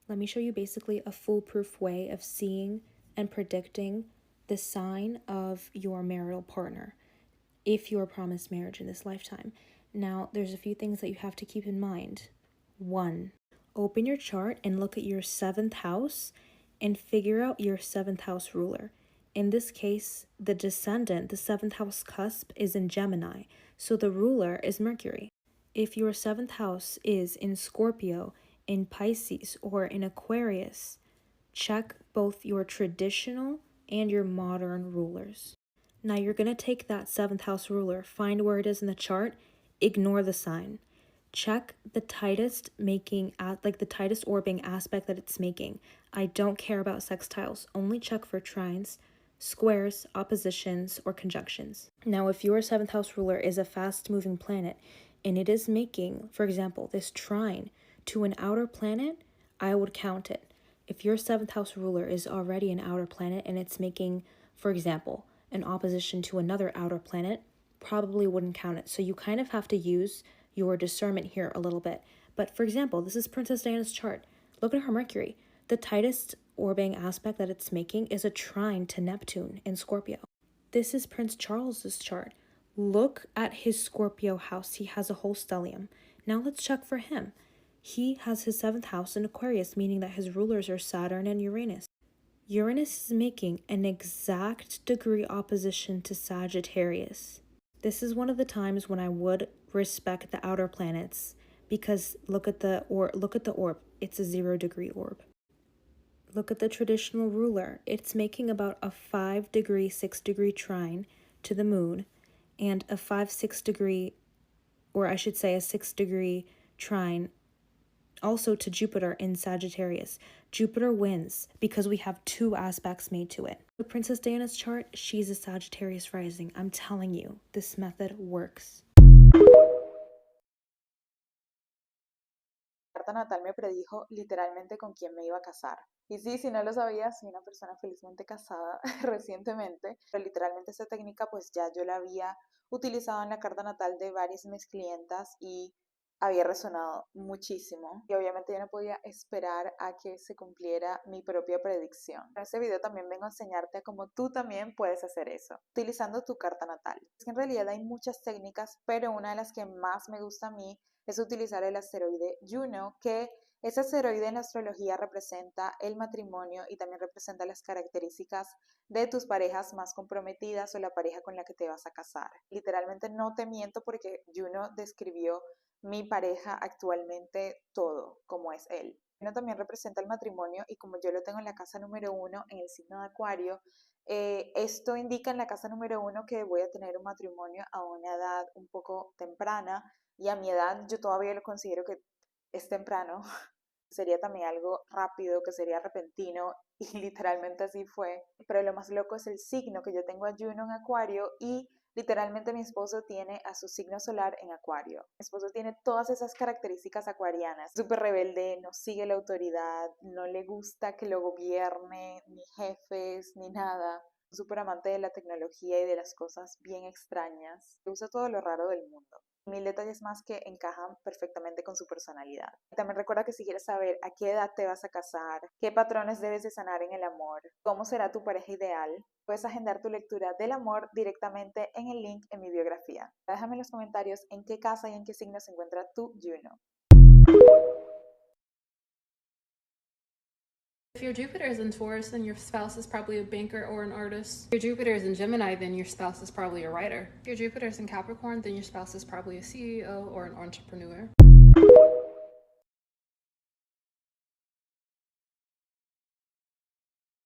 Let me show you basically a foolproof way of seeing and predicting the sign of your marital partner if you are promised marriage in this lifetime. Now, there's a few things that you have to keep in mind. 1, open your chart and look at your 7th house and figure out your 7th house ruler. In this case, the descendant, the 7th house cusp, is in Gemini, so the ruler is Mercury. If your 7th house is in Scorpio, in Pisces, or in Aquarius, check both your traditional and your modern rulers. Now you're going to take that 7th house ruler, find where it is in the chart, ignore the sign. Check the tightest the tightest orbing aspect that it's making. I don't care about sextiles, only check for trines, squares, oppositions, or conjunctions. Now, if your 7th house ruler is a fast-moving planet and it is making, for example, this trine to an outer planet, I would count it. If your 7th house ruler is already an outer planet and it's making, for example, an opposition to another outer planet, probably wouldn't count it. So you kind of have to use your discernment here a little bit. But for example, this is Princess Diana's chart. Look at her Mercury. The tightest orbiting aspect that it's making is a trine to Neptune in Scorpio. This is Prince Charles's chart. Look at his Scorpio house. He has a whole stellium. Now let's check for him. He has his 7th house in Aquarius, meaning that his rulers are Saturn and Uranus. Uranus is making an exact degree opposition to Sagittarius. This is one of the times when I would respect the outer planets, because look at the orb. It's a 0-degree orb. Look at the traditional ruler. It's making about a 5-degree, 6-degree trine to the moon, and a 5-6-degree, or I should say a 6-degree trine also to Jupiter in Sagittarius. Jupiter wins because we have 2 aspects made to it. The Princess Diana's chart, she's a Sagittarius rising. I'm telling you, this method works. Mi carta natal me predijo literalmente con quién me iba a casar. Y sí, si no lo sabía, soy una persona felizmente casada recientemente, pero literalmente esta técnica pues ya yo la había utilizado en la carta natal de varias de mis clientas y había resonado muchísimo. Y obviamente yo no podía esperar a que se cumpliera mi propia predicción. En este video también vengo a enseñarte a cómo tú también puedes hacer eso, utilizando tu carta natal. Es que en realidad hay muchas técnicas, pero una de las que más me gusta a mí es utilizar el asteroide Juno, que ese asteroide en la astrología representa el matrimonio y también representa las características de tus parejas más comprometidas o la pareja con la que te vas a casar. Literalmente no te miento porque Juno describió mi pareja actualmente todo como es él. Juno también representa el matrimonio y como yo lo tengo en la casa número 1 en el signo de Acuario, esto indica en la casa número 1 que voy a tener un matrimonio a una edad un poco temprana y a mi edad yo todavía lo considero que es temprano. Sería también algo rápido, que sería repentino y literalmente así fue. Pero lo más loco es el signo que yo tengo a Juno en Acuario y literalmente mi esposo tiene a su signo solar en Acuario. Mi esposo tiene todas esas características acuarianas. Súper rebelde, no sigue la autoridad, no le gusta que lo gobierne, ni jefes, ni nada. Súper amante de la tecnología y de las cosas bien extrañas. Usa todo lo raro del mundo. 1000 detalles más que encajan perfectamente con su personalidad. También recuerda que si quieres saber a qué edad te vas a casar, qué patrones debes de sanar en el amor, cómo será tu pareja ideal, puedes agendar tu lectura del amor directamente en el link en mi biografía. Déjame en los comentarios en qué casa y en qué signo se encuentra tu Juno. If your Jupiter is in Taurus, then your spouse is probably a banker or an artist. If your Jupiter is in Gemini, then your spouse is probably a writer. If your Jupiter is in Capricorn, then your spouse is probably a CEO or an entrepreneur.